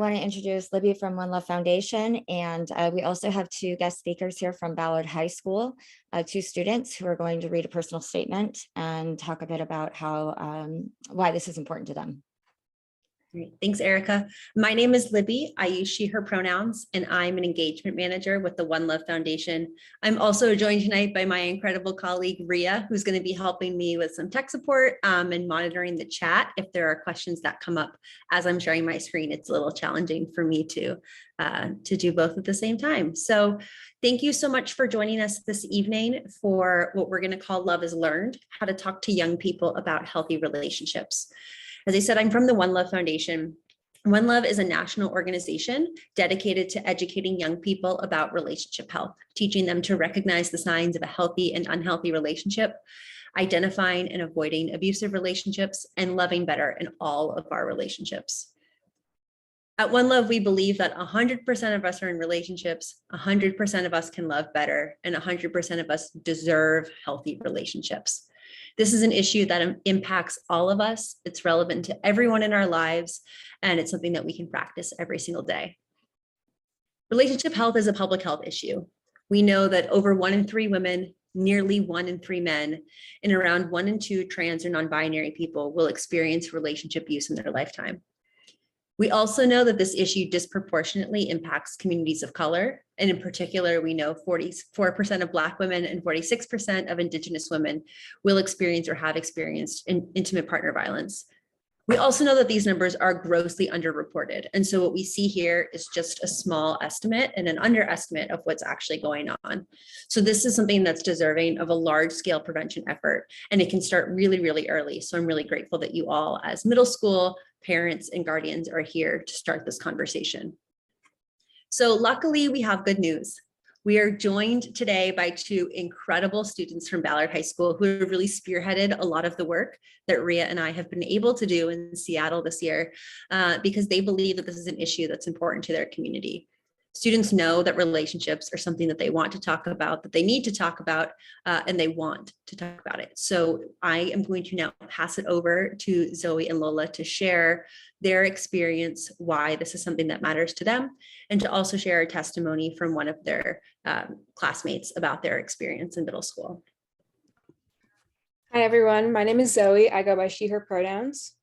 want to introduce Libby from One Love Foundation, and we also have two guest speakers here from Ballard High School, two students who are going to read a personal statement and talk a bit about how why this is important to them. Great. Thanks, Erica. My name is Libby. I use she, her pronouns, and I'm an engagement manager with the One Love Foundation. I'm also joined tonight by my incredible colleague, Ria, who's going to be helping me with some tech support and monitoring the chat. If there are questions that come up as I'm sharing my screen, it's a little challenging for me to do both at the same time. So thank you so much for joining us this evening for what we're going to call Love is Learned, how to talk to young people about healthy relationships. As I said, I'm from the One Love Foundation. One Love is a national organization dedicated to educating young people about relationship health, teaching them to recognize the signs of a healthy and unhealthy relationship, identifying and avoiding abusive relationships, and loving better in all of our relationships. At One Love, we believe that 100% of us are in relationships, 100% of us can love better, and 100% of us deserve healthy relationships. This is an issue that impacts all of us. It's relevant to everyone in our lives, and it's something that we can practice every single day. Relationship health is a public health issue. We know that over 1 in 3 women, nearly 1 in 3 men, and around 1 in 2 trans or non-binary people will experience relationship abuse in their lifetime. We also know that this issue disproportionately impacts communities of color. And in particular, we know 44% of Black women and 46% of Indigenous women will experience or have experienced intimate partner violence. We also know that these numbers are grossly underreported. And so what we see here is just a small estimate and an underestimate of what's actually going on. So this is something that's deserving of a large scale prevention effort, and it can start really, really early. So I'm really grateful that you all as middle school parents and guardians are here to start this conversation. So luckily we have good news. We are joined today by 2 incredible students from Ballard High School who have really spearheaded a lot of the work that Ria and I have been able to do in Seattle this year because they believe that this is an issue that's important to their community. Students know that relationships are something that they want to talk about, that they need to talk about, and they want to talk about it. So I am going to now pass it over to Zoe and Lola to share their experience, why this is something that matters to them, and to also share a testimony from one of their classmates about their experience in middle school. Hi, everyone. My name is Zoe. I go by she, her pronouns.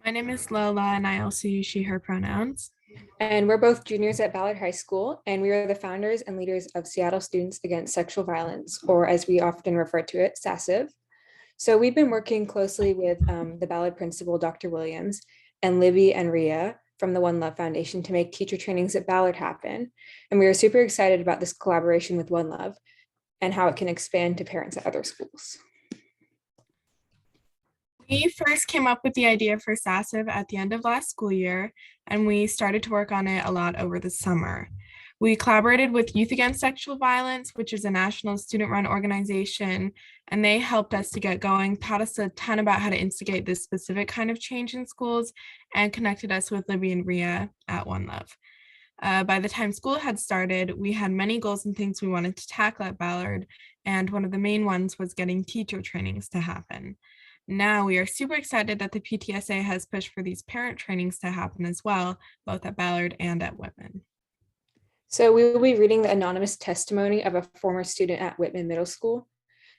My name is Lola, and I also use she, her pronouns. And we're both juniors at Ballard High School, and we are the founders and leaders of Seattle Students Against Sexual Violence, or as we often refer to it, SASV. So we've been working closely with the Ballard principal, Dr. Williams, and Libby and Ria from the One Love Foundation to make teacher trainings at Ballard happen. And we are super excited about this collaboration with One Love and how it can expand to parents at other schools. We first came up with the idea for SASV at the end of last school year, and we started to work on it a lot over the summer. We collaborated with Youth Against Sexual Violence, which is a national student-run organization, and they helped us to get going, taught us a ton about how to instigate this specific kind of change in schools, and connected us with Libby and Ria at One Love. By the time school had started, we had many goals and things we wanted to tackle at Ballard, and one of the main ones was getting teacher trainings to happen. Now we are super excited that the PTSA has pushed for these parent trainings to happen as well, both at Ballard and at Whitman. So we will be reading the anonymous testimony of a former student at Whitman Middle School.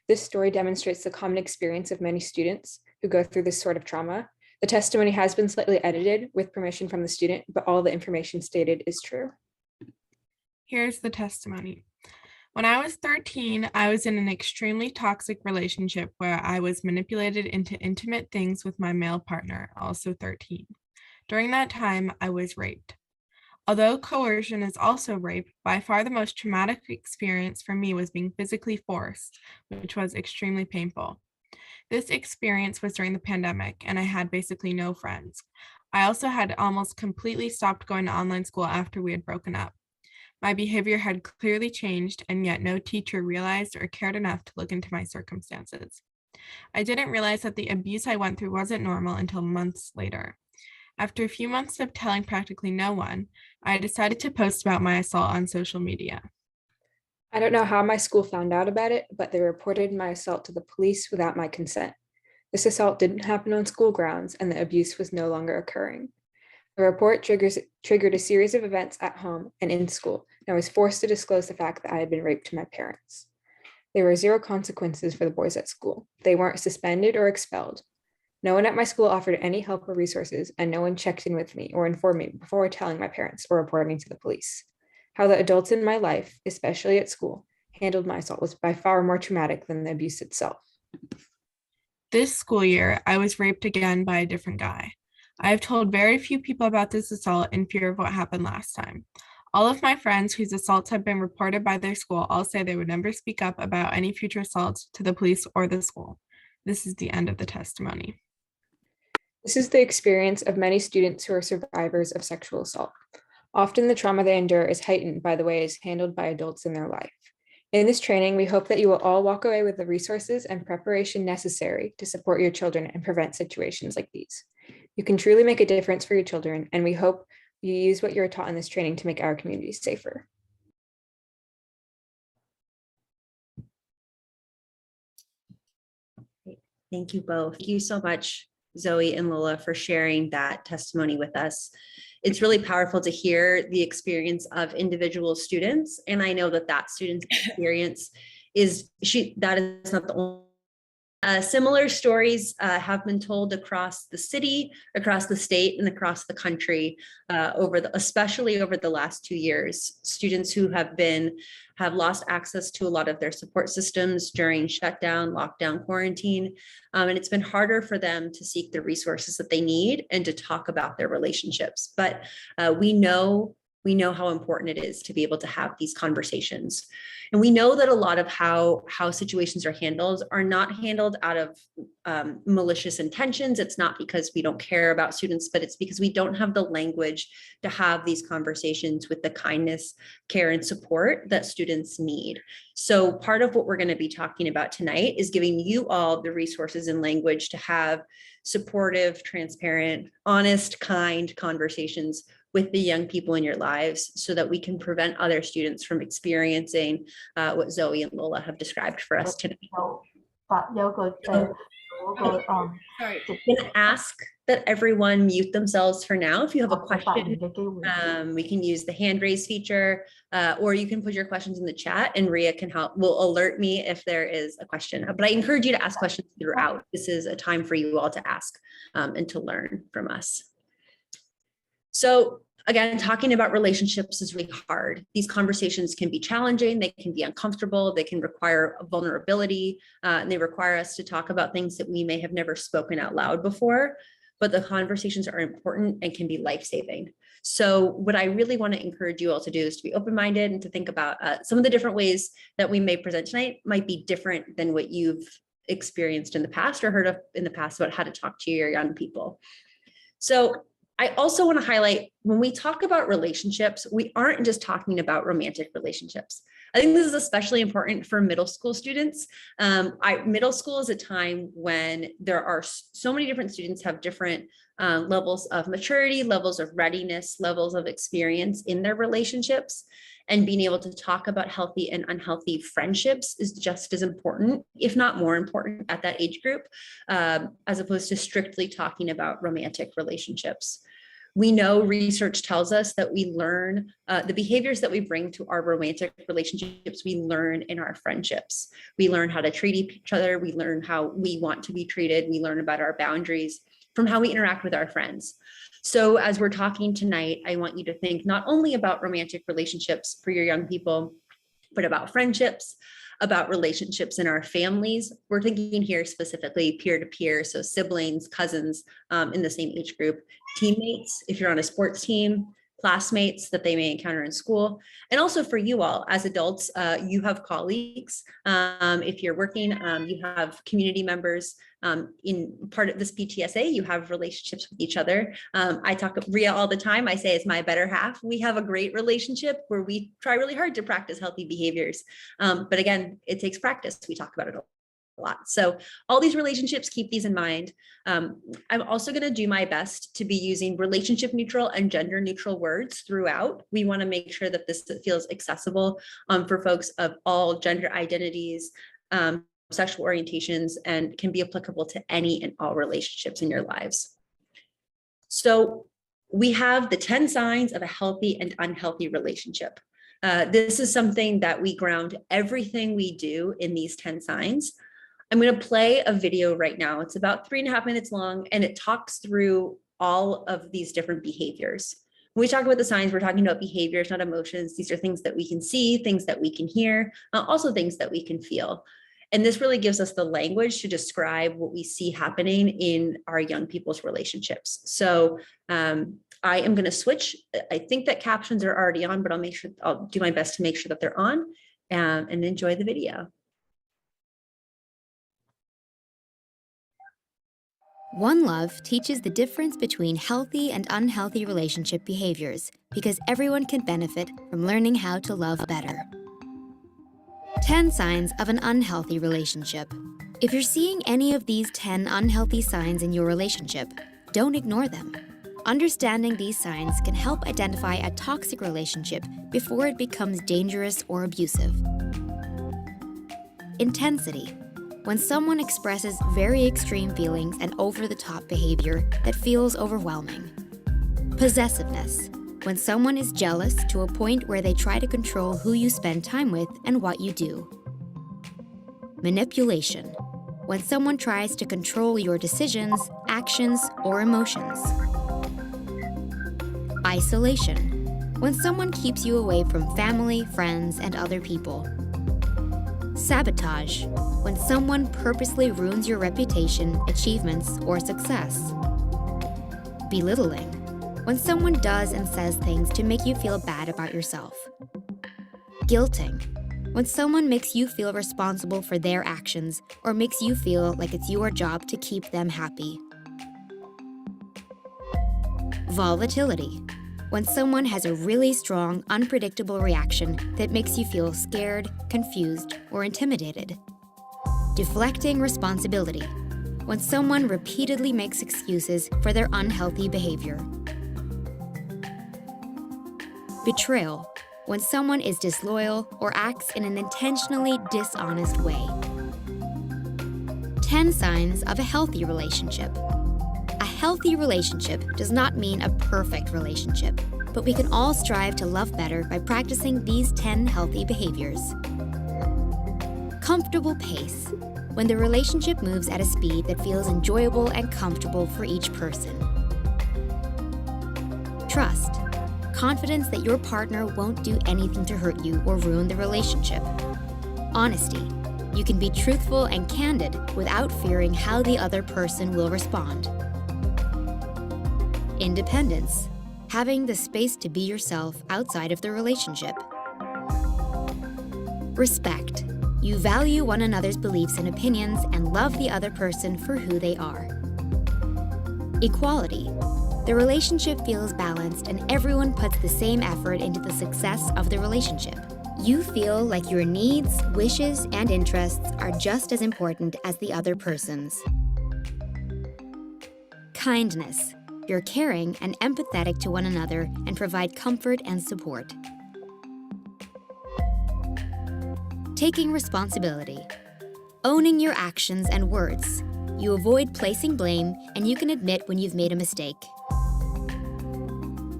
This story demonstrates the common experience of many students who go through this sort of trauma. The testimony has been slightly edited with permission from the student, but all the information stated is true. Here's the testimony. When I was 13, I was in an extremely toxic relationship where I was manipulated into intimate things with my male partner, also 13. During that time, I was raped. Although coercion is also rape, by far the most traumatic experience for me was being physically forced, which was extremely painful. This experience was during the pandemic, and I had basically no friends. I also had almost completely stopped going to online school after we had broken up. My behavior had clearly changed, and yet no teacher realized or cared enough to look into my circumstances. I didn't realize that the abuse I went through wasn't normal until months later. After a few months of telling practically no one, I decided to post about my assault on social media. I don't know how my school found out about it, but they reported my assault to the police without my consent. This assault didn't happen on school grounds, and the abuse was no longer occurring. The report triggered a series of events at home and in school, and I was forced to disclose the fact that I had been raped to my parents. There were zero consequences for the boys at school. They weren't suspended or expelled. No one at my school offered any help or resources, and no one checked in with me or informed me before telling my parents or reporting to the police. How the adults in my life, especially at school, handled my assault was by far more traumatic than the abuse itself. This school year, I was raped again by a different guy. I have told very few people about this assault in fear of what happened last time. All of my friends whose assaults have been reported by their school all say they would never speak up about any future assaults to the police or the school. This is the end of the testimony. This is the experience of many students who are survivors of sexual assault. Often the trauma they endure is heightened by the way it is handled by adults in their life. In this training, we hope that you will all walk away with the resources and preparation necessary to support your children and prevent situations like these. You can truly make a difference for your children, and we hope you use what you're taught in this training to make our communities safer. Thank you both. Thank you so much, Zoe and Lola, for sharing that testimony with us. It's really powerful to hear the experience of individual students. And I know that that student's experience that is not the only. Similar stories have been told across the city, across the state, and across the country especially over the last 2 years. Students who have lost access to a lot of their support systems during shutdown, lockdown, quarantine, and it's been harder for them to seek the resources that they need and to talk about their relationships. But we know how important it is to be able to have these conversations. And we know that a lot of how situations are handled are not handled out of malicious intentions. It's not because we don't care about students, but it's because we don't have the language to have these conversations with the kindness, care, and support that students need. So part of what we're going to be talking about tonight is giving you all the resources and language to have supportive, transparent, honest, kind conversations with the young people in your lives so that we can prevent other students from experiencing what Zoe and Lola have described for us today. Sorry, I'm going to ask that everyone mute themselves for now. If you have a question, we can use the hand raise feature, or you can put your questions in the chat and Ria will alert me if there is a question. But I encourage you to ask questions throughout. This is a time for you all to ask and to learn from us. So again, talking about relationships is really hard. These conversations can be challenging, they can be uncomfortable, they can require vulnerability, and they require us to talk about things that we may have never spoken out loud before, but the conversations are important and can be life-saving. So what I really want to encourage you all to do is to be open-minded and to think about some of the different ways that we may present tonight might be different than what you've experienced in the past or heard of in the past about how to talk to your young people. So I also want to highlight when we talk about relationships, we aren't just talking about romantic relationships. I think this is especially important for middle school students. Middle school is a time when there are so many different students have different levels of maturity, levels of readiness, levels of experience in their relationships. And being able to talk about healthy and unhealthy friendships is just as important, if not more important, at that age group, as opposed to strictly talking about romantic relationships. We know research tells us that we learn the behaviors that we bring to our romantic relationships, we learn in our friendships. We learn how to treat each other. We learn how we want to be treated. We learn about our boundaries from how we interact with our friends. So as we're talking tonight, I want you to think not only about romantic relationships for your young people, but about friendships, about relationships in our families. We're thinking here specifically peer-to-peer, so siblings, cousins in the same age group, teammates, if you're on a sports team, classmates that they may encounter in school. And also for you all as adults, you have colleagues. If you're working, you have community members. In part of this PTSA, you have relationships with each other. I talk to Ria all the time. I say it's my better half. We have a great relationship where we try really hard to practice healthy behaviors. But again, it takes practice. We talk about it a lot. So all these relationships, keep these in mind. I'm also going to do my best to be using relationship neutral and gender neutral words throughout. We want to make sure that this feels accessible for folks of all gender identities, sexual orientations, and can be applicable to any and all relationships in your lives. So we have the 10 signs of a healthy and unhealthy relationship. This is something that we ground everything we do in these 10 signs. I'm going to play a video right now. It's about 3.5 minutes long, and it talks through all of these different behaviors. When we talk about the signs, we're talking about behaviors, not emotions. These are things that we can see, things that we can hear, also things that we can feel. And this really gives us the language to describe what we see happening in our young people's relationships. So I am going to switch. I think that captions are already on, but I'll do my best to make sure that they're on, and enjoy the video. One Love teaches the difference between healthy and unhealthy relationship behaviors because everyone can benefit from learning how to love better. 10 signs of an unhealthy relationship. If you're seeing any of these 10 unhealthy signs in your relationship, don't ignore them. Understanding these signs can help identify a toxic relationship before it becomes dangerous or abusive. Intensity. When someone expresses very extreme feelings and over-the-top behavior that feels overwhelming. Possessiveness. When someone is jealous to a point where they try to control who you spend time with and what you do. Manipulation. When someone tries to control your decisions, actions, or emotions. Isolation. When someone keeps you away from family, friends, and other people. Sabotage. When someone purposely ruins your reputation, achievements, or success. Belittling. When someone does and says things to make you feel bad about yourself. Guilting. When someone makes you feel responsible for their actions or makes you feel like it's your job to keep them happy. Volatility. When someone has a really strong, unpredictable reaction that makes you feel scared, confused, or intimidated. Deflecting responsibility. When someone repeatedly makes excuses for their unhealthy behavior. Betrayal. When someone is disloyal or acts in an intentionally dishonest way. 10 signs of a healthy relationship. A healthy relationship does not mean a perfect relationship, but we can all strive to love better by practicing these 10 healthy behaviors. Comfortable pace. When the relationship moves at a speed that feels enjoyable and comfortable for each person. Trust. Confidence that your partner won't do anything to hurt you or ruin the relationship. Honesty. You can be truthful and candid without fearing how the other person will respond. Independence. Having the space to be yourself outside of the relationship. Respect. You value one another's beliefs and opinions and love the other person for who they are. Equality. The relationship feels balanced and everyone puts the same effort into the success of the relationship. You feel like your needs, wishes, and interests are just as important as the other person's. Kindness. You're caring and empathetic to one another and provide comfort and support. Taking responsibility. Owning your actions and words. You avoid placing blame and you can admit when you've made a mistake.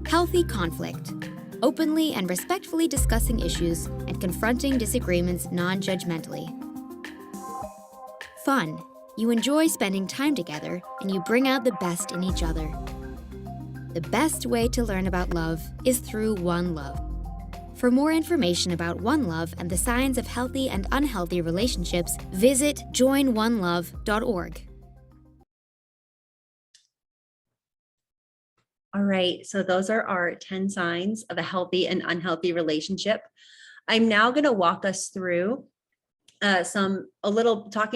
Healthy conflict. Openly and respectfully discussing issues and confronting disagreements non-judgmentally. Fun. You enjoy spending time together and you bring out the best in each other. The best way to learn about love is through One Love. For more information about One Love and the signs of healthy and unhealthy relationships, visit joinonelove.org. All right, so those are our 10 signs of a healthy and unhealthy relationship. I'm now going to walk us through talking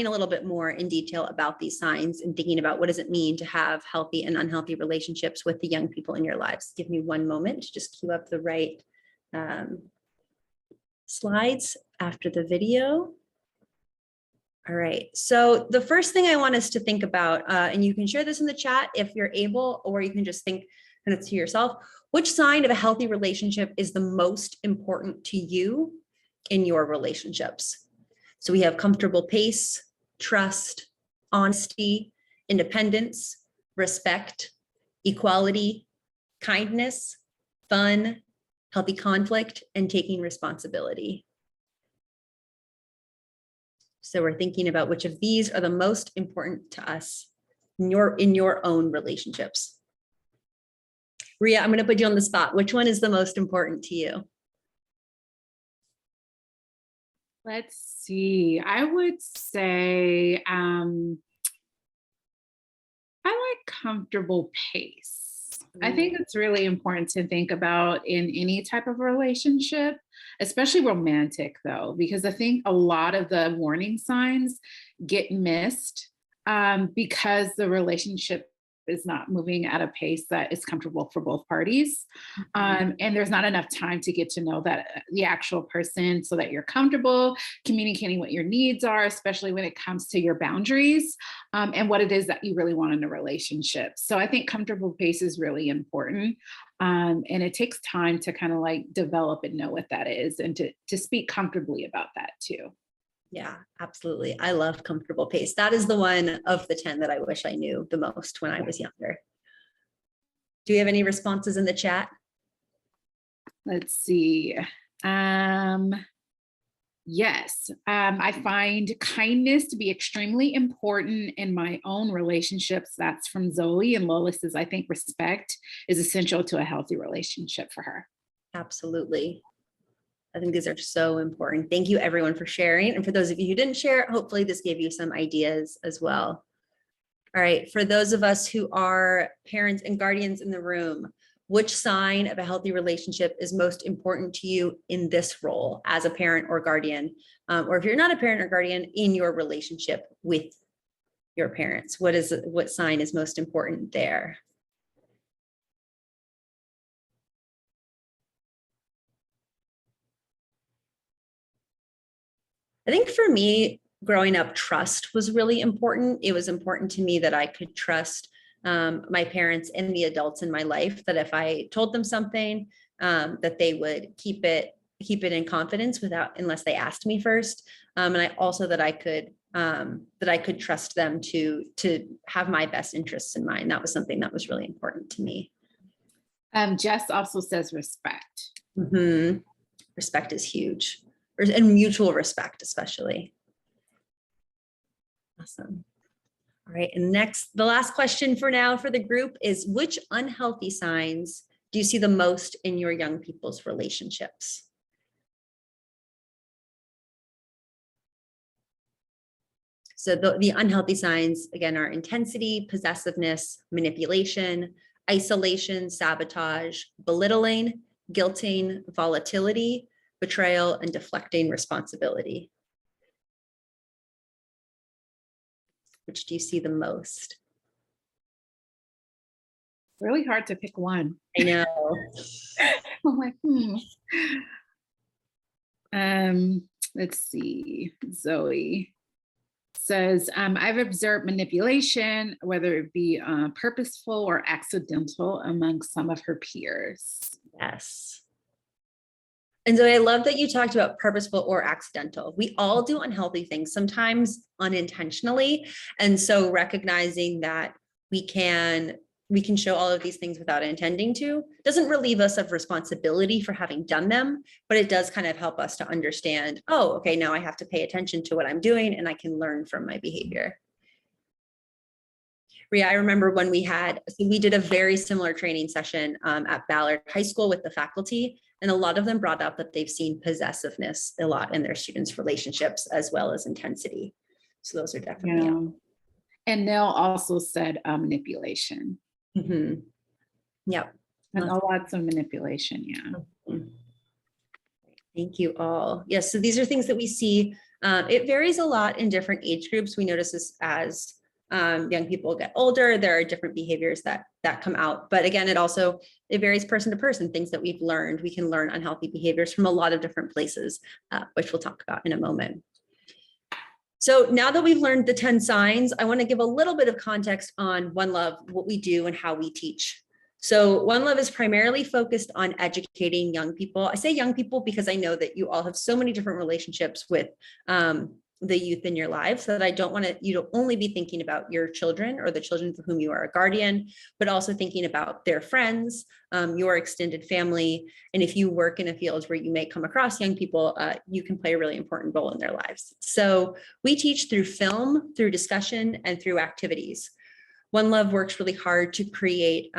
a little bit more in detail about these signs and thinking about what does it mean to have healthy and unhealthy relationships with the young people in your lives. Give me one moment to just queue up the right slides after the video. All right, so the first thing I want us to think about, and you can share this in the chat if you're able, or you can just think kind of to yourself, which sign of a healthy relationship is the most important to you in your relationships? So we have comfortable pace, trust, honesty, independence, respect, equality, kindness, fun, healthy conflict, and taking responsibility. So we're thinking about which of these are the most important to us in your own relationships. Ria, I'm going to put you on the spot. Which one is the most important to you? Let's see. I would say I like comfortable pace. I think it's really important to think about in any type of relationship, especially romantic though, because I think a lot of the warning signs get missed because the relationship is not moving at a pace that is comfortable for both parties. And there's not enough time to get to know the actual person so that you're comfortable communicating what your needs are, especially when it comes to your boundaries and what it is that you really want in a relationship. So I think comfortable pace is really important. And it takes time to kind of like develop and know what that is and to speak comfortably about that too. Yeah, absolutely. I love comfortable pace. That is the one of the 10 that I wish I knew the most when I was younger. Do we have any responses in the chat? Let's see. Yes, I find kindness to be extremely important in my own relationships. That's from Zoe, and Lola says, I think respect is essential to a healthy relationship for her. Absolutely. I think these are so important. Thank you everyone for sharing. And for those of you who didn't share, hopefully this gave you some ideas as well. All right, for those of us who are parents and guardians in the room, which sign of a healthy relationship is most important to you in this role as a parent or guardian? Or if you're not a parent or guardian, in your relationship with your parents, what sign is most important there? I think for me, growing up, trust was really important. It was important to me that I could trust my parents and the adults in my life, that if I told them something, that they would keep it in confidence unless they asked me first. And I also that I could trust them to have my best interests in mind. That was something that was really important to me. Jess also says respect. Mm-hmm. Respect is huge. And mutual respect, especially. Awesome. All right, and the last question for now for the group is, which unhealthy signs do you see the most in your young people's relationships? So the unhealthy signs, again, are intensity, possessiveness, manipulation, isolation, sabotage, belittling, guilting, volatility, betrayal, and deflecting responsibility. Which do you see the most? Really hard to pick one. I know. I'm like, let's see. Zoe says, I've observed manipulation, whether it be purposeful or accidental, among some of her peers. Yes. And so I love that you talked about purposeful or accidental. We all do unhealthy things, sometimes unintentionally. And so recognizing that we can show all of these things without intending to doesn't relieve us of responsibility for having done them, but it does kind of help us to understand, oh, okay, now I have to pay attention to what I'm doing and I can learn from my behavior. Ria, I remember when we did a very similar training session at Ballard High School with the faculty, and a lot of them brought up that they've seen possessiveness a lot in their students' relationships as well as intensity. So those are definitely. And Nell also said manipulation. Mm-hmm. Yep. And lots of manipulation, Mm-hmm. Thank you all. Yes, so these are things that we see. It varies a lot in different age groups. We notice this as young people get older, there are different behaviors that come out. But again, it varies person to person, things that we've learned. We can learn unhealthy behaviors from a lot of different places, which we'll talk about in a moment. So now that we've learned the 10 signs, I want to give a little bit of context on One Love, what we do and how we teach. So One Love is primarily focused on educating young people. I say young people because I know that you all have so many different relationships with the youth in your life, so that I don't want you to only be thinking about your children or the children for whom you are a guardian, but also thinking about their friends, your extended family. And if you work in a field where you may come across young people, you can play a really important role in their lives. So we teach through film, through discussion, and through activities. One Love works really hard to create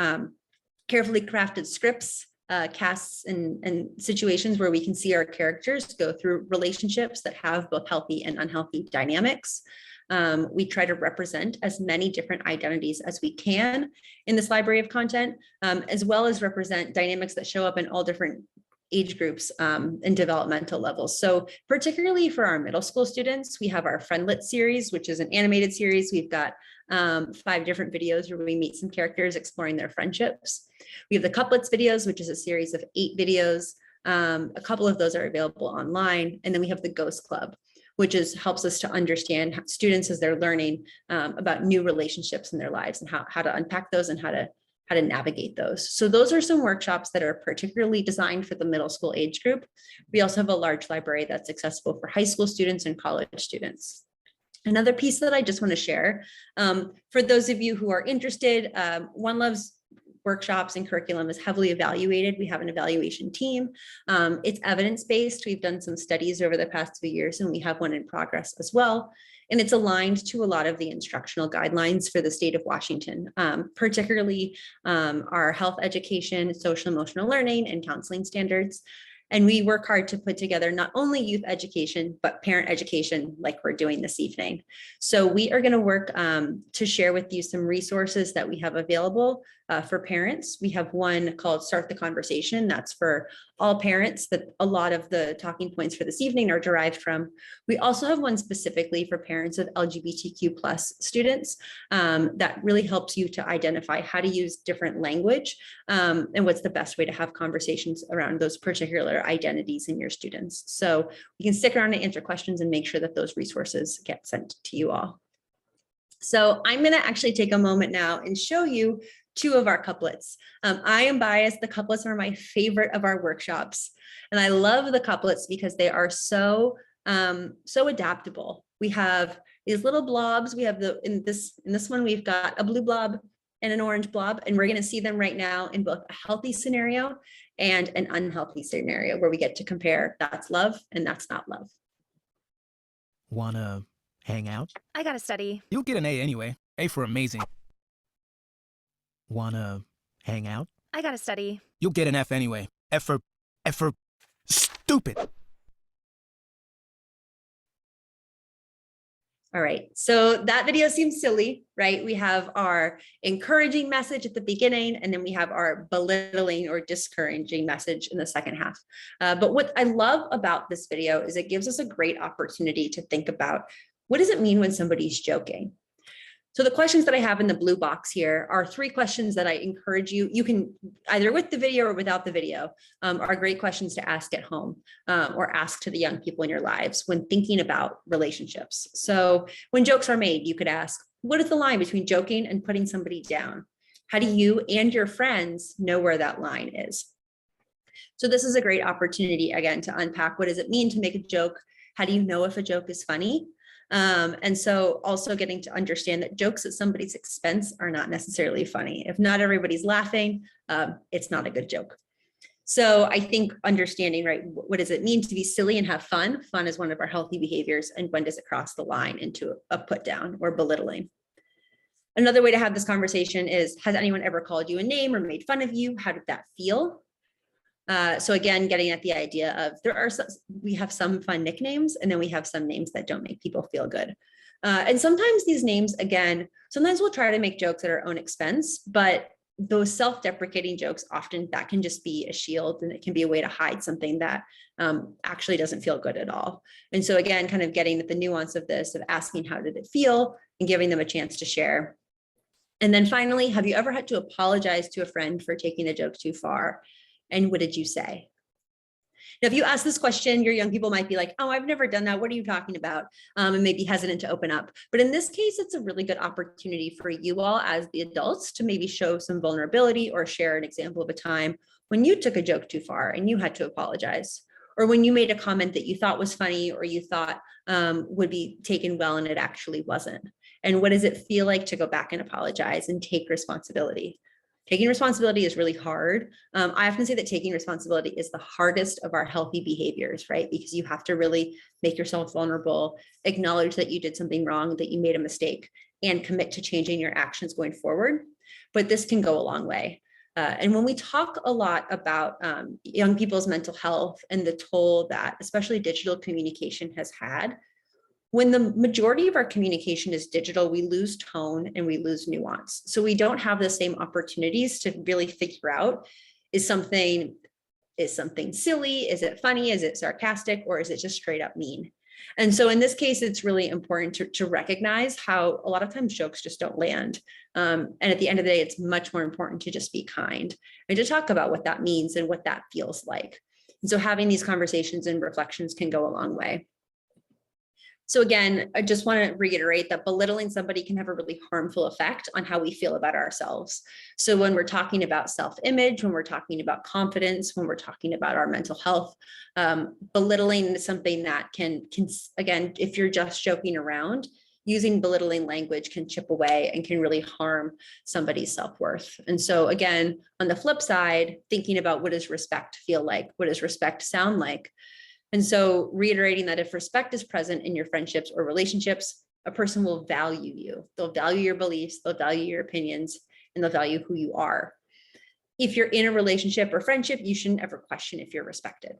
carefully crafted scripts, casts, and situations where we can see our characters go through relationships that have both healthy and unhealthy dynamics. We try to represent as many different identities as we can in this library of content, as well as represent dynamics that show up in all different age groups and developmental levels. So particularly for our middle school students, we have our Friendlet series, which is an animated series. We've got 5 different videos where we meet some characters exploring their friendships. We have the Couplets videos, which is a series of 8 videos. A couple of those are available online. And then we have the Ghost Club, which helps us to understand students as they're learning about new relationships in their lives and how to unpack those and how to navigate those. So those are some workshops that are particularly designed for the middle school age group. We also have a large library that's accessible for high school students and college students. Another piece that I just want to share, for those of you who are interested, One Love's workshops and curriculum is heavily evaluated. We have an evaluation team. It's evidence-based. We've done some studies over the past few years, and we have one in progress as well. And it's aligned to a lot of the instructional guidelines for the state of Washington, particularly our health education, social emotional learning, and counseling standards. And we work hard to put together not only youth education, but parent education like we're doing this evening. So we are going to work to share with you some resources that we have available for parents. We have one called Start the Conversation. That's for all parents, that a lot of the talking points for this evening are derived from. We also have one specifically for parents of LGBTQ+ students that really helps you to identify how to use different language and what's the best way to have conversations around those particular identities in your students. So you can stick around and answer questions and make sure that those resources get sent to you all. So I'm going to actually take a moment now and show you 2 of our couplets. I am biased. The couplets are my favorite of our workshops. And I love the couplets because they are so adaptable. We have these little blobs. We have in this one, we've got a blue blob and an orange blob, and we're going to see them right now in both a healthy scenario and an unhealthy scenario where we get to compare that's love and that's not love. Wanna hang out? I gotta study. You'll get an A anyway. A for amazing. Wanna hang out? I gotta study. You'll get an F anyway. F for stupid. All right, so that video seems silly, right? We have our encouraging message at the beginning, and then we have our belittling or discouraging message in the second half. But what I love about this video is it gives us a great opportunity to think about, what does it mean when somebody's joking? So the questions that I have in the blue box here are 3 questions that I encourage you can either with the video or without the video, are great questions to ask at home or ask to the young people in your lives when thinking about relationships. So when jokes are made, you could ask, what is the line between joking and putting somebody down? How do you and your friends know where that line is? So this is a great opportunity, again, to unpack, what does it mean to make a joke? How do you know if a joke is funny? And so also getting to understand that jokes at somebody's expense are not necessarily funny. If not everybody's laughing, it's not a good joke. So I think understanding, right, what does it mean to be silly and have fun? Fun is one of our healthy behaviors. And when does it cross the line into a put down or belittling? Another way to have this conversation is, has anyone ever called you a name or made fun of you? How did that feel? So again, getting at the idea of we have some fun nicknames, and then we have some names that don't make people feel good. And sometimes these names, again, sometimes we'll try to make jokes at our own expense, but those self-deprecating jokes, often that can just be a shield, and it can be a way to hide something that actually doesn't feel good at all. And so again, kind of getting at the nuance of this, of asking how did it feel and giving them a chance to share. And then finally, have you ever had to apologize to a friend for taking a joke too far? And what did you say? Now, if you ask this question, your young people might be like, oh, I've never done that. What are you talking about? And maybe hesitant to open up. But in this case, it's a really good opportunity for you all as the adults to maybe show some vulnerability or share an example of a time when you took a joke too far and you had to apologize. or when you made a comment that you thought was funny or you thought would be taken well and it actually wasn't. And what does it feel like to go back and apologize and take responsibility? Taking responsibility is really hard. I often say that taking responsibility is the hardest of our healthy behaviors, right? Because you have to really make yourself vulnerable, acknowledge that you did something wrong, that you made a mistake, and commit to changing your actions going forward. But this can go a long way. And when we talk a lot about young people's mental health and the toll that especially digital communication has had, when the majority of our communication is digital, we lose tone and we lose nuance. So we don't have the same opportunities to really figure out, is something silly? Is it funny? Is it sarcastic? Or is it just straight up mean? And so in this case, it's really important to recognize how a lot of times jokes just don't land. And at the end of the day, it's much more important to just be kind and to talk about what that means and what that feels like. And so having these conversations and reflections can go a long way. So again, I just want to reiterate that belittling somebody can have a really harmful effect on how we feel about ourselves. So when we're talking about self-image, when we're talking about confidence, when we're talking about our mental health, belittling is something that can, again, if you're just joking around, using belittling language can chip away and can really harm somebody's self-worth. And so again, on the flip side, thinking about what does respect feel like? What does respect sound like? And so reiterating that if respect is present in your friendships or relationships, a person will value you. They'll value your beliefs, they'll value your opinions, and they'll value who you are. If you're in a relationship or friendship, you shouldn't ever question if you're respected,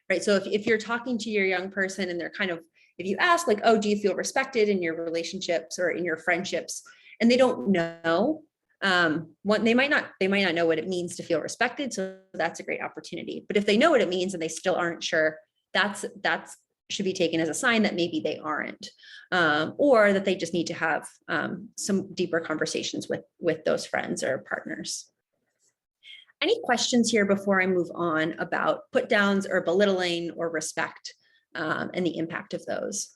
right? So if you're talking to your young person and they're kind of, if you ask like, oh, do you feel respected in your relationships or in your friendships? And they don't know, they might not know what it means to feel respected. So that's a great opportunity. But if they know what it means and they still aren't sure, that's should be taken as a sign that maybe they aren't, or that they just need to have some deeper conversations with those friends or partners. Any questions here before I move on about put downs or belittling or respect and the impact of those?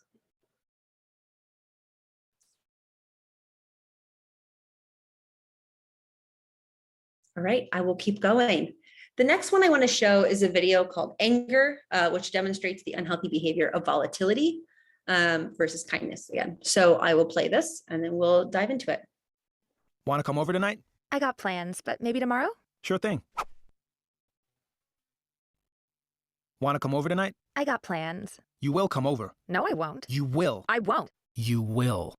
All right, I will keep going. The next one I want to show is a video called Anger, which demonstrates the unhealthy behavior of volatility versus kindness again. So I will play this and then we'll dive into it. Want to come over tonight? I got plans, but maybe tomorrow? Sure thing. Want to come over tonight? I got plans. You will come over. No, I won't. You will. I won't. You will.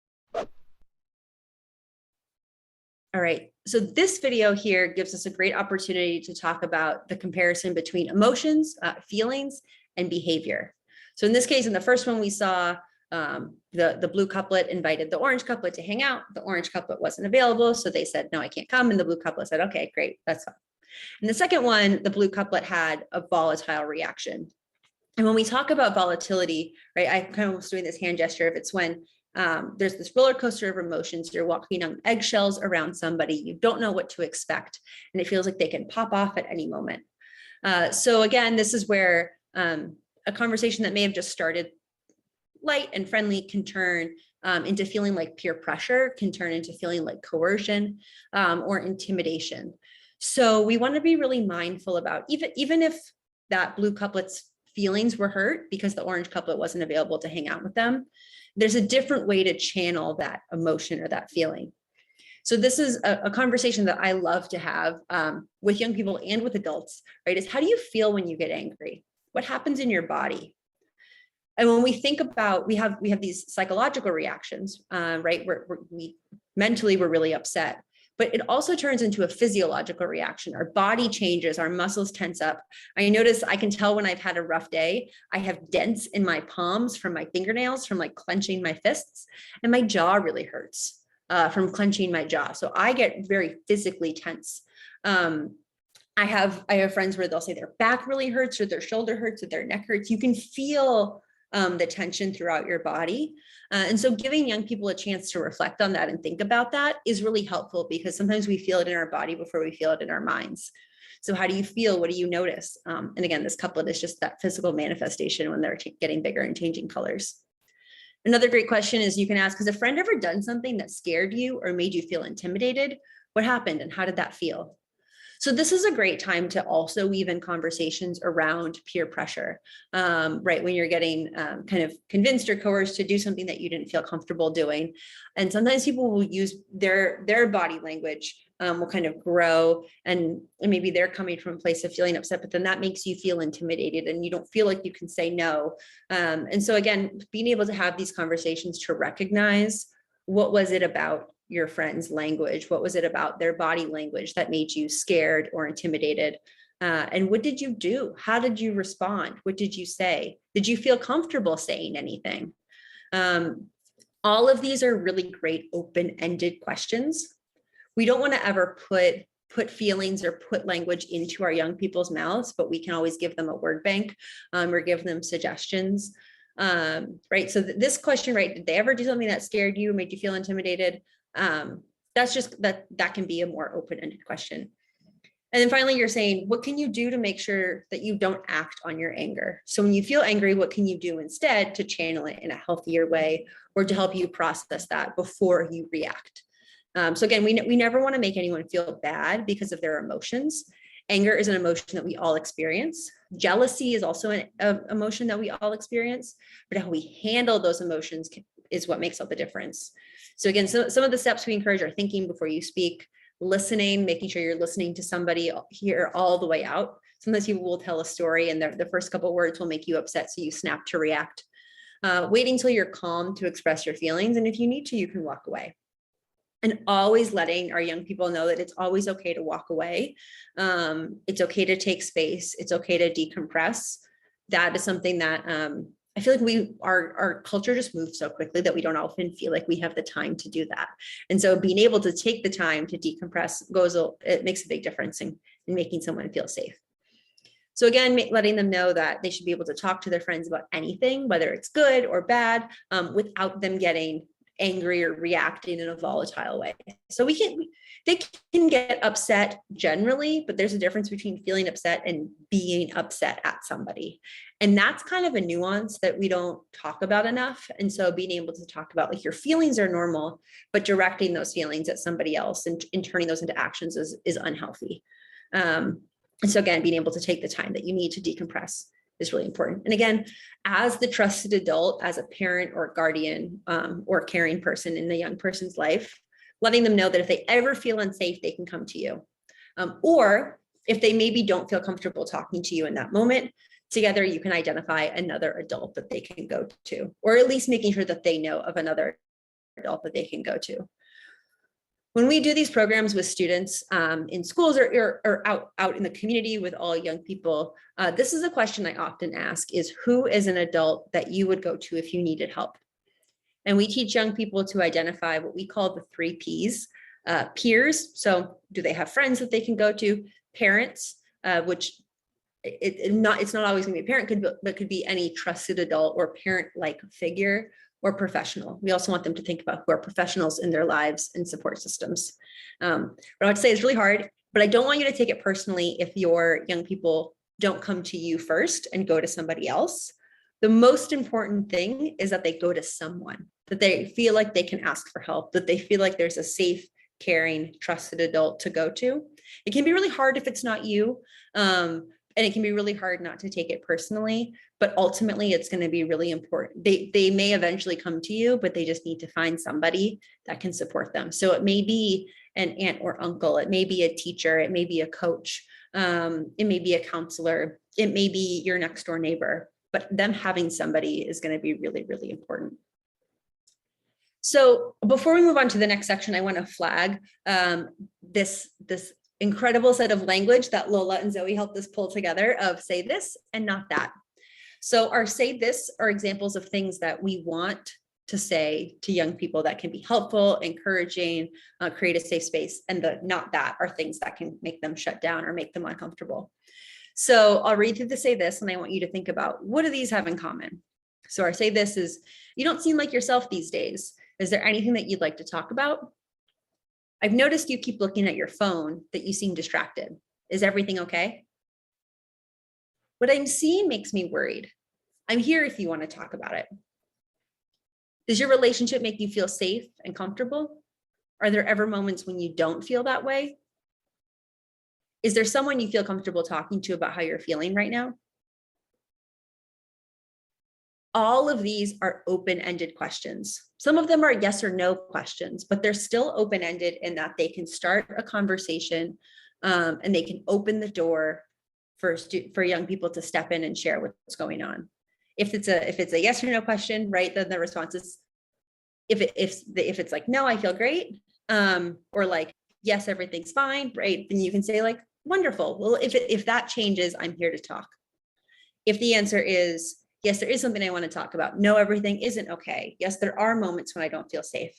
All right, so this video here gives us a great opportunity to talk about the comparison between emotions, feelings, and behavior. So in this case, in the first one, we saw the blue couplet invited the orange couplet to hang out. The orange couplet wasn't available, so they said, no, I can't come. And the blue couplet said, okay, great, that's fine. In the second one, the blue couplet had a volatile reaction. And when we talk about volatility, right, I kind of was doing this hand gesture if it's when there's this roller coaster of emotions. You're walking on eggshells around somebody. You don't know what to expect. And it feels like they can pop off at any moment. So again, this is where a conversation that may have just started light and friendly can turn into feeling like peer pressure, can turn into feeling like coercion or intimidation. So we want to be really mindful about, even if that blue couplet's feelings were hurt because the orange couplet wasn't available to hang out with them, there's a different way to channel that emotion or that feeling. So this is a conversation that I love to have with young people and with adults, right? Is how do you feel when you get angry? What happens in your body? And when we think about, we have these psychological reactions, right? We mentally, we're really upset, but it also turns into a physiological reaction. Our body changes, our muscles tense up. I notice I can tell when I've had a rough day. I have dents in my palms from my fingernails, from like clenching my fists, and my jaw really hurts from clenching my jaw. So I get very physically tense. I have friends where they'll say their back really hurts or their shoulder hurts or their neck hurts. You can feel the tension throughout your body. And so giving young people a chance to reflect on that and think about that is really helpful, because sometimes we feel it in our body before we feel it in our minds. So how do you feel? What do you notice? And again, this couplet is just that physical manifestation when they're getting bigger and changing colors. Another great question is you can ask, has a friend ever done something that scared you or made you feel intimidated? What happened and how did that feel? So this is a great time to also weave in conversations around peer pressure, right? When you're getting kind of convinced or coerced to do something that you didn't feel comfortable doing. And sometimes people will use their body language will kind of grow, and maybe they're coming from a place of feeling upset, but then that makes you feel intimidated and you don't feel like you can say no. And so again, being able to have these conversations to recognize what was it about your friend's language? What was it about their body language that made you scared or intimidated? And what did you do? How did you respond? What did you say? Did you feel comfortable saying anything? All of these are really great open-ended questions. We don't want to ever put feelings or put language into our young people's mouths, but we can always give them a word bank or give them suggestions. Right. So this question, right? Did they ever do something that scared you, made you feel intimidated? That's just that can be a more open-ended question. And then finally, you're saying, what can you do to make sure that you don't act on your anger? So when you feel angry, what can you do instead to channel it in a healthier way or to help you process that before you react? So again, we never want to make anyone feel bad because of their emotions. Anger is an emotion that we all experience. Jealousy is also an emotion that we all experience, but how we handle those emotions is what makes all the difference. So again, some of the steps we encourage are thinking before you speak, listening, making sure you're listening to somebody here all the way out. Sometimes people will tell a story and the first couple of words will make you upset, so you snap to react. Waiting till you're calm to express your feelings, and if you need to, you can walk away. And always letting our young people know that it's always okay to walk away. It's okay to take space. It's okay to decompress. That is something that I feel like our culture just moves so quickly that we don't often feel like we have the time to do that. And so being able to take the time to decompress it makes a big difference in making someone feel safe. So again, letting them know that they should be able to talk to their friends about anything, whether it's good or bad, without them getting angry or reacting in a volatile way. So they can get upset generally, but there's a difference between feeling upset and being upset at somebody. And that's kind of a nuance that we don't talk about enough. And so being able to talk about, like, your feelings are normal, but directing those feelings at somebody else and turning those into actions is unhealthy. And so again, being able to take the time that you need to decompress is really important. And again, as the trusted adult, as a parent or guardian or caring person in the young person's life, letting them know that if they ever feel unsafe, they can come to you. Or if they maybe don't feel comfortable talking to you in that moment, together you can identify another adult that they can go to, or at least making sure that they know of another adult that they can go to. When we do these programs with students in schools or out in the community with all young people, this is a question I often ask is, who is an adult that you would go to if you needed help? And we teach young people to identify what we call the 3 Ps. Peers, so do they have friends that they can go to? Parents, which it's not always going to be a parent, but could be any trusted adult or parent-like figure, or professional. We also want them to think about who are professionals in their lives and support systems. What I would say is really hard, but I don't want you to take it personally if your young people don't come to you first and go to somebody else. The most important thing is that they go to someone, that they feel like they can ask for help, that they feel like there's a safe, caring, trusted adult to go to. It can be really hard if it's not you. And it can be really hard not to take it personally, but ultimately it's going to be really important. They may eventually come to you, but they just need to find somebody that can support them. So it may be an aunt or uncle, it may be a teacher, it may be a coach, it may be a counselor, it may be your next door neighbor, but them having somebody is going to be really, really important. So before we move on to the next section, I want to flag this incredible set of language that Lola and Zoe helped us pull together of say this and not that. So our say this are examples of things that we want to say to young people that can be helpful, encouraging, create a safe space. And the not that are things that can make them shut down or make them uncomfortable. So I'll read through the say this, and I want you to think about, what do these have in common? So our say this is, you don't seem like yourself these days. Is there anything that you'd like to talk about? I've noticed you keep looking at your phone, that you seem distracted. Is everything okay? What I'm seeing makes me worried. I'm here if you want to talk about it. Does your relationship make you feel safe and comfortable? Are there ever moments when you don't feel that way? Is there someone you feel comfortable talking to about how you're feeling right now? All of these are open-ended questions. Some of them are yes or no questions, but they're still open-ended in that they can start a conversation, and they can open the door for young people to step in and share what's going on. If it's a yes or no question, right, then the response is, if it's like, no, I feel great, or like, yes, everything's fine, right, then you can say like, wonderful. Well, if that changes, I'm here to talk. If the answer is, yes, there is something I want to talk about. No, everything isn't okay. Yes, there are moments when I don't feel safe.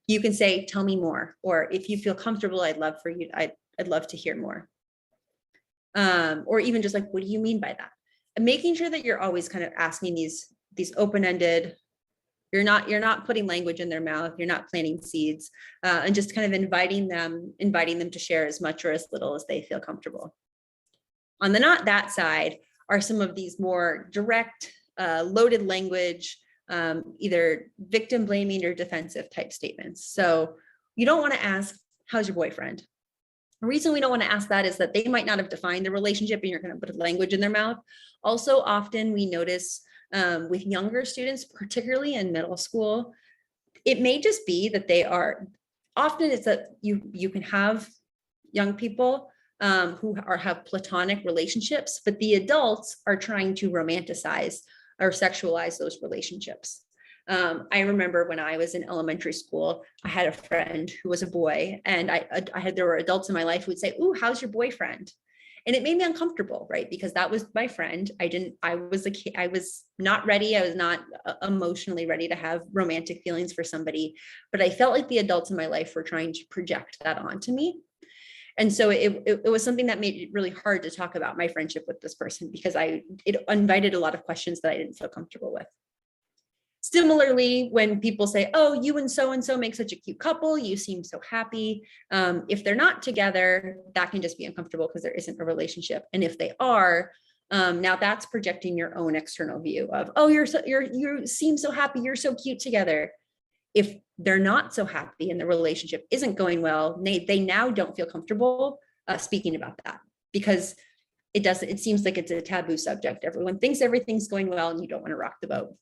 You can say, tell me more. Or if you feel comfortable, I'd love to hear more. Or even just like, what do you mean by that? And making sure that you're always kind of asking these open-ended, you're not putting language in their mouth, you're not planting seeds, and just kind of inviting them to share as much or as little as they feel comfortable. On the not that side are some of these more direct, loaded language, either victim blaming or defensive type statements. So you don't want to ask, how's your boyfriend? The reason we don't want to ask that is that they might not have defined the relationship and you're going to put language in their mouth. Also, often we notice with younger students, particularly in middle school, it may just be that they are, often it's that you can have young people who have platonic relationships, but the adults are trying to romanticize or sexualize those relationships. I remember when I was in elementary school, I had a friend who was a boy, and there were adults in my life who would say, "Ooh, how's your boyfriend?" And it made me uncomfortable, right? Because that was my friend. I was a kid. I was not ready. I was not emotionally ready to have romantic feelings for somebody, but I felt like the adults in my life were trying to project that onto me. And so it was something that made it really hard to talk about my friendship with this person, because it invited a lot of questions that I didn't feel comfortable with. Similarly, when people say, oh, you and so make such a cute couple, you seem so happy. If they're not together, that can just be uncomfortable because there isn't a relationship. And if they are, now that's projecting your own external view of, oh, you seem so happy, you're so cute together. If they're not so happy and the relationship isn't going well, they now don't feel comfortable speaking about that, because it seems like it's a taboo subject. Everyone thinks everything's going well and you don't want to rock the boat.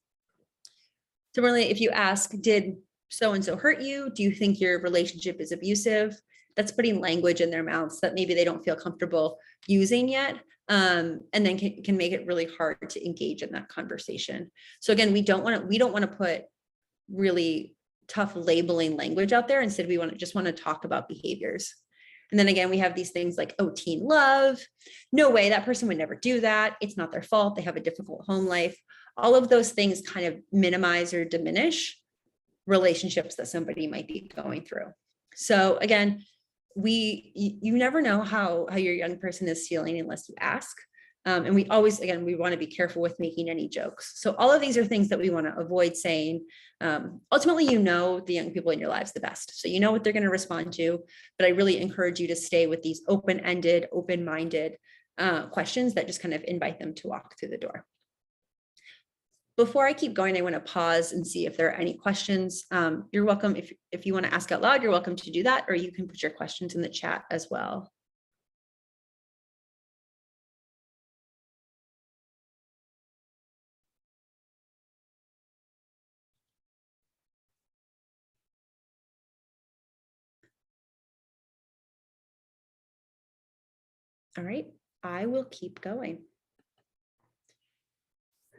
Similarly, if you ask, did so-and-so hurt you? Do you think your relationship is abusive? That's putting language in their mouths that maybe they don't feel comfortable using yet. And then can make it really hard to engage in that conversation. So again, we don't want to put really tough labeling language out there. Instead, we just want to talk about behaviors. And then again, we have these things like, oh, teen love. No way, that person would never do that. It's not their fault. They have a difficult home life. All of those things kind of minimize or diminish relationships that somebody might be going through. So again, you never know how your young person is feeling unless you ask. And we always, again, we want to be careful with making any jokes. So all of these are things that we want to avoid saying. Ultimately, you know the young people in your lives the best. So you know what they're going to respond to, but I really encourage you to stay with these open-ended, open-minded questions that just kind of invite them to walk through the door. Before I keep going, I want to pause and see if there are any questions. You're welcome, if you want to ask out loud, you're welcome to do that, or you can put your questions in the chat as well. All right, I will keep going.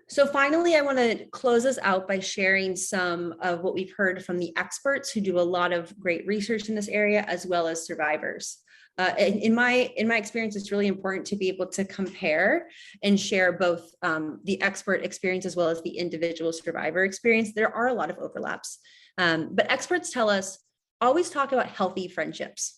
So finally, I want to close us out by sharing some of what we've heard from the experts who do a lot of great research in this area, as well as survivors. In my experience, it's really important to be able to compare and share both the expert experience as well as the individual survivor experience. There are a lot of overlaps, but experts tell us, always talk about healthy friendships.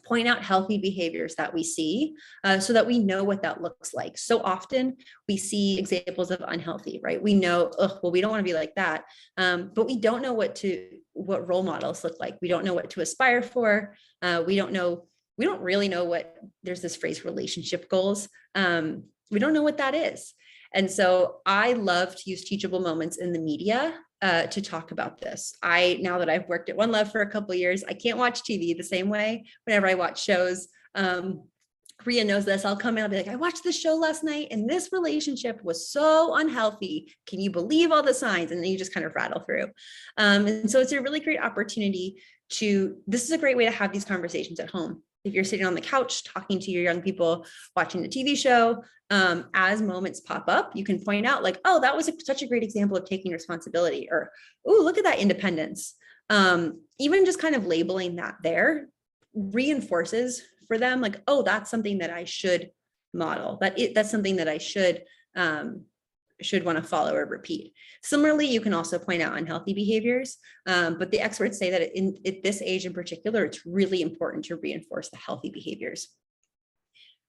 Point out healthy behaviors that we see so that we know what that looks like. So often we see examples of unhealthy, right? We know, well, we don't want to be like that, but we don't know what role models look like. We don't know what to aspire for. We don't really know what, there's this phrase, relationship goals. We don't know what that is. And so I love to use teachable moments in the media to talk about this. Now that I've worked at One Love for a couple of years, I can't watch TV the same way whenever I watch shows. Rhea knows this. I'll come in, I'll be like, I watched this show last night and this relationship was so unhealthy. Can you believe all the signs? And then you just kind of rattle through. And so it's a really great opportunity this is a great way to have these conversations at home. If you're sitting on the couch talking to your young people, watching the TV show, as moments pop up, you can point out like, oh, that was such a great example of taking responsibility, or, oh, look at that independence. Even just kind of labeling that there reinforces for them like, oh, that's something that I should model, that's something that I should want to follow or repeat. Similarly, you can also point out unhealthy behaviors, but the experts say that at this age in particular, it's really important to reinforce the healthy behaviors.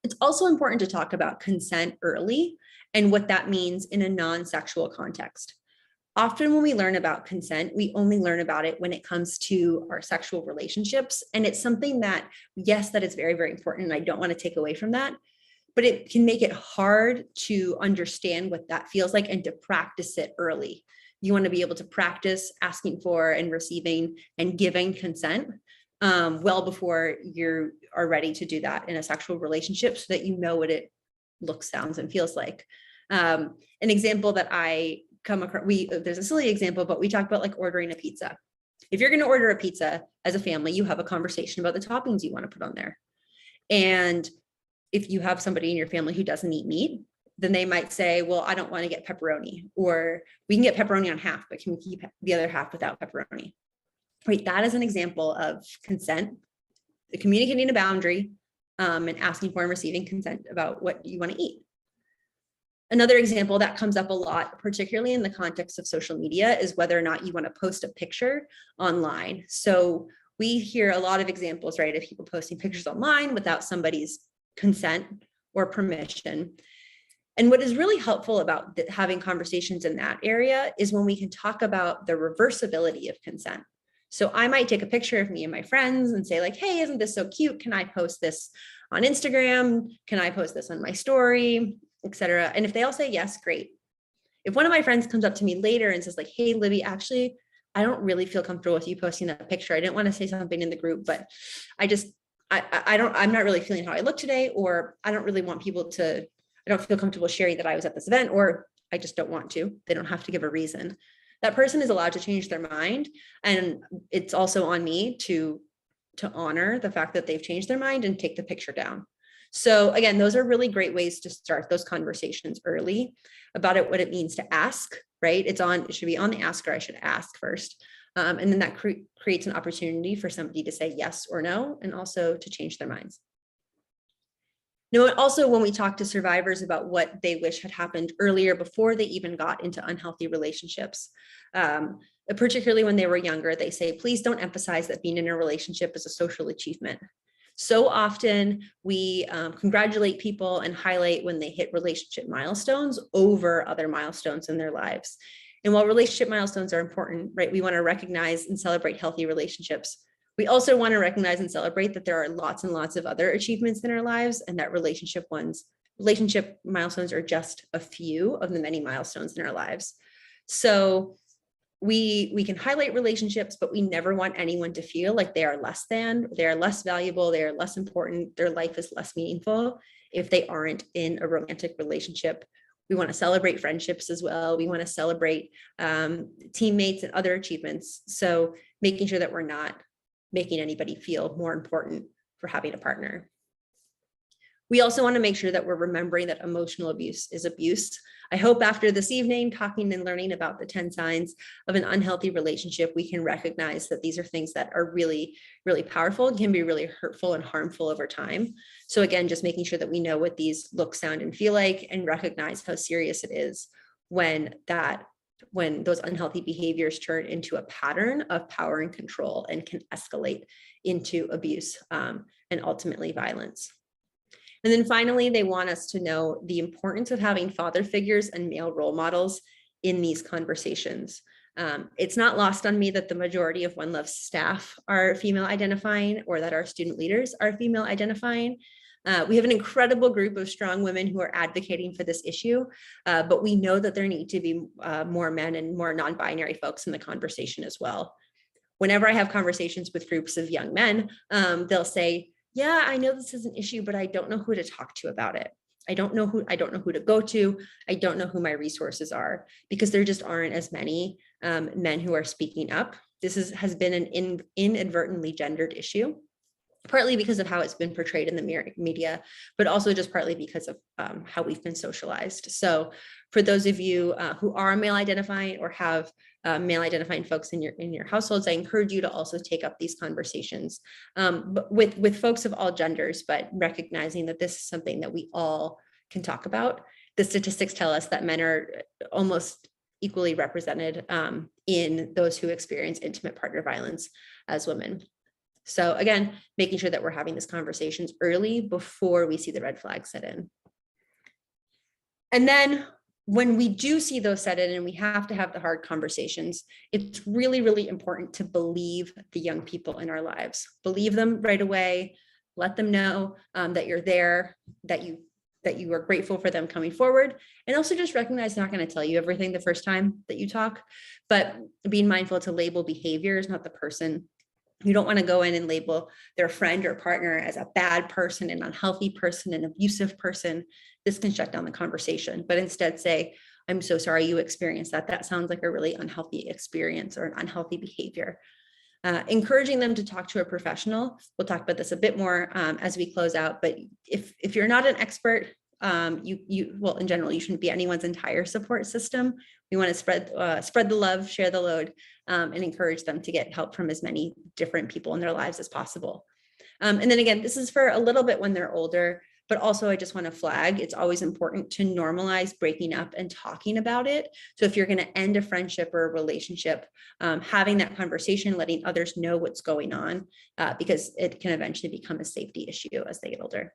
It's also important to talk about consent early and what that means in a non-sexual context. Often when we learn about consent, we only learn about it when it comes to our sexual relationships. And it's something that, yes, that is very, very important. And I don't want to take away from that, but it can make it hard to understand what that feels like and to practice it early. You want to be able to practice asking for and receiving and giving consent well before you are ready to do that in a sexual relationship, so that you know what it looks, sounds, and feels like. An example that I come across, there's a silly example, but we talk about like ordering a pizza. If you're going to order a pizza as a family, you have a conversation about the toppings you want to put on there. And if you have somebody in your family who doesn't eat meat, then they might say, well, I don't want to get pepperoni, or we can get pepperoni on half, but can we keep the other half without pepperoni? Right. That is an example of consent, communicating a boundary, and asking for and receiving consent about what you want to eat. Another example that comes up a lot, particularly in the context of social media, is whether or not you want to post a picture online. So we hear a lot of examples, right, of people posting pictures online without somebody's consent or permission. And what is really helpful about having conversations in that area is when we can talk about the reversibility of consent. So I might take a picture of me and my friends and say like, hey, isn't this so cute? Can I post this on Instagram? Can I post this on my story, etc.? And if they all say yes, great. If one of my friends comes up to me later and says like, hey, Libby, actually, I don't really feel comfortable with you posting that picture. I didn't want to say something in the group, but I'm not really feeling how I look today, or I don't really want people to, I don't feel comfortable sharing that I was at this event, or I just don't want to. They don't have to give a reason. That person is allowed to change their mind. And it's also on me to honor the fact that they've changed their mind and take the picture down. So again, those are really great ways to start those conversations early about what it means to ask, right? It should be on the asker. I should ask first. And then that creates an opportunity for somebody to say yes or no, and also to change their minds. Now, also when we talk to survivors about what they wish had happened earlier before they even got into unhealthy relationships, particularly when they were younger, they say, please don't emphasize that being in a relationship is a social achievement. So often we congratulate people and highlight when they hit relationship milestones over other milestones in their lives. And while relationship milestones are important, right, we want to recognize and celebrate healthy relationships. We also want to recognize and celebrate that there are lots and lots of other achievements in our lives, and that relationship milestones are just a few of the many milestones in our lives. So we can highlight relationships, but we never want anyone to feel like they are less than, they are less valuable, they are less important, their life is less meaningful if they aren't in a romantic relationship. We want to celebrate friendships as well. We want to celebrate teammates and other achievements. So making sure that we're not making anybody feel more important for having a partner. We also want to make sure that we're remembering that emotional abuse is abuse. I hope after this evening, talking and learning about the 10 signs of an unhealthy relationship, we can recognize that these are things that are really, really powerful and can be really hurtful and harmful over time. So again, just making sure that we know what these look, sound, and feel like, and recognize how serious it is when those unhealthy behaviors turn into a pattern of power and control and can escalate into abuse and ultimately violence. And then finally, they want us to know the importance of having father figures and male role models in these conversations. It's not lost on me that the majority of One Love's staff are female identifying, or that our student leaders are female identifying. We have an incredible group of strong women who are advocating for this issue, but we know that there need to be more men and more non-binary folks in the conversation as well. Whenever I have conversations with groups of young men, they'll say, yeah, I know this is an issue, but I don't know who to talk to about it. I don't know who to go to. I don't know who my resources are, because there just aren't as many men who are speaking up. This has been an inadvertently gendered issue, partly because of how it's been portrayed in the media, but also just partly because of how we've been socialized. So for those of you who are male identifying or have male identifying folks in your households, I encourage you to also take up these conversations but with folks of all genders, but recognizing that this is something that we all can talk about. The statistics tell us that men are almost equally represented in those who experience intimate partner violence as women. So again, making sure that we're having these conversations early before we see the red flags set in. And then when we do see those set in and we have to have the hard conversations, it's really, really important to believe the young people in our lives. Believe them right away. Let them know that you're there, that you are grateful for them coming forward. And also just recognize they're not going to tell you everything the first time that you talk, but being mindful to label behaviors, not the person. You don't want to go in and label their friend or partner as a bad person, an unhealthy person, an abusive person. This can shut down the conversation, but instead say, I'm so sorry you experienced that. That sounds like a really unhealthy experience or an unhealthy behavior. Encouraging them to talk to a professional. We'll talk about this a bit more as we close out, but if you're not an expert, well, in general, you shouldn't be anyone's entire support system. We want to spread the love, share the load, and encourage them to get help from as many different people in their lives as possible. And then again, this is for a little bit when they're older, but also I just want to flag, it's always important to normalize breaking up and talking about it. So if you're going to end a friendship or a relationship, having that conversation, letting others know what's going on, because it can eventually become a safety issue as they get older.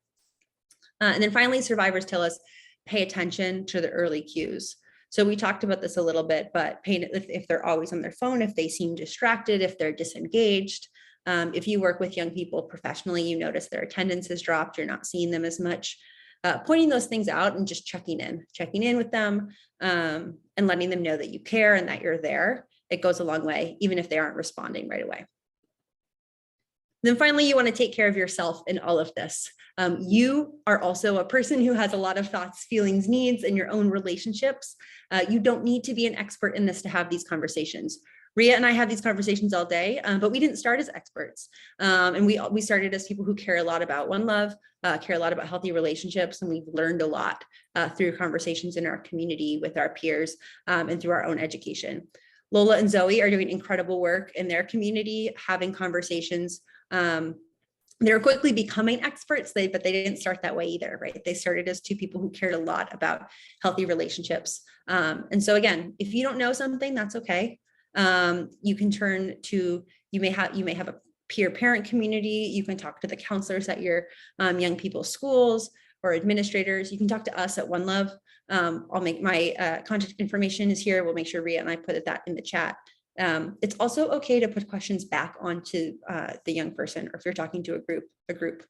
And then finally, survivors tell us, pay attention to the early cues. So we talked about this a little bit, but if they're always on their phone, if they seem distracted, if they're disengaged, if you work with young people professionally, you notice their attendance has dropped, you're not seeing them as much, pointing those things out and just checking in with them and letting them know that you care and that you're there. It goes a long way, even if they aren't responding right away. Then finally, you want to take care of yourself in all of this. You are also a person who has a lot of thoughts, feelings, needs in your own relationships. You don't need to be an expert in this to have these conversations. Ria and I have these conversations all day, but we didn't start as experts. And we started as people who care a lot about One Love, care a lot about healthy relationships, and we've learned a lot through conversations in our community with our peers and through our own education. Lola and Zoe are doing incredible work in their community, having conversations. They're quickly becoming experts, but they didn't start that way either, right? They started as two people who cared a lot about healthy relationships. And so again, if you don't know something, that's okay. You can turn to, you may have a peer parent community. You can talk to the counselors at your young people's schools or administrators. You can talk to us at One Love. I'll make my contact information is here. We'll make sure Ria and I put that in the chat. It's also okay to put questions back onto the young person, or if you're talking to a group.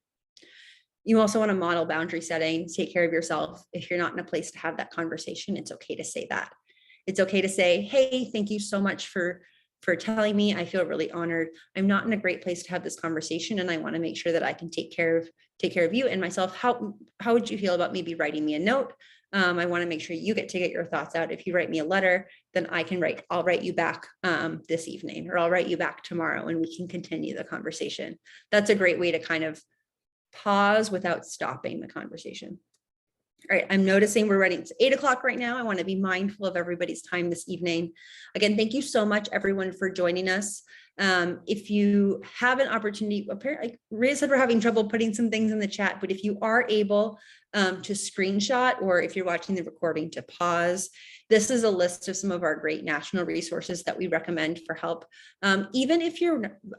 You also want to model boundary setting, take care of yourself. If you're not in a place to have that conversation, it's okay to say that. It's okay to say, hey, thank you so much for telling me. I feel really honored. I'm not in a great place to have this conversation, and I want to make sure that I can take care of you and myself. How would you feel about maybe writing me a note? I want to make sure you get to get your thoughts out. If you write me a letter, then I'll write you back this evening, or I'll write you back tomorrow, and we can continue the conversation. That's a great way to kind of pause without stopping the conversation. All right, I'm noticing we're running to 8 o'clock right now. I want to be mindful of everybody's time this evening. Again, thank you so much, everyone, for joining us. If you have an opportunity, apparently, like Ria said, we're having trouble putting some things in the chat, but if you are able to screenshot, or if you're watching the recording, to pause, this is a list of some of our great national resources that we recommend for help. Even if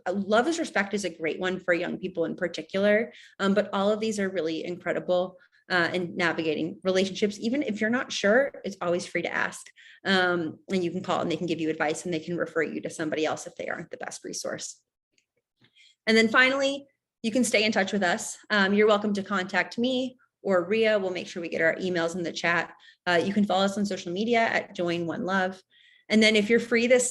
Love is Respect is a great one for young people in particular, but all of these are really incredible. And navigating relationships. Even if you're not sure, it's always free to ask. And you can call and they can give you advice, and they can refer you to somebody else if they aren't the best resource. And then finally, you can stay in touch with us. You're welcome to contact me or Ria. We'll make sure we get our emails in the chat. You can follow us on social media at Join One Love. And then if you're free this Saturday,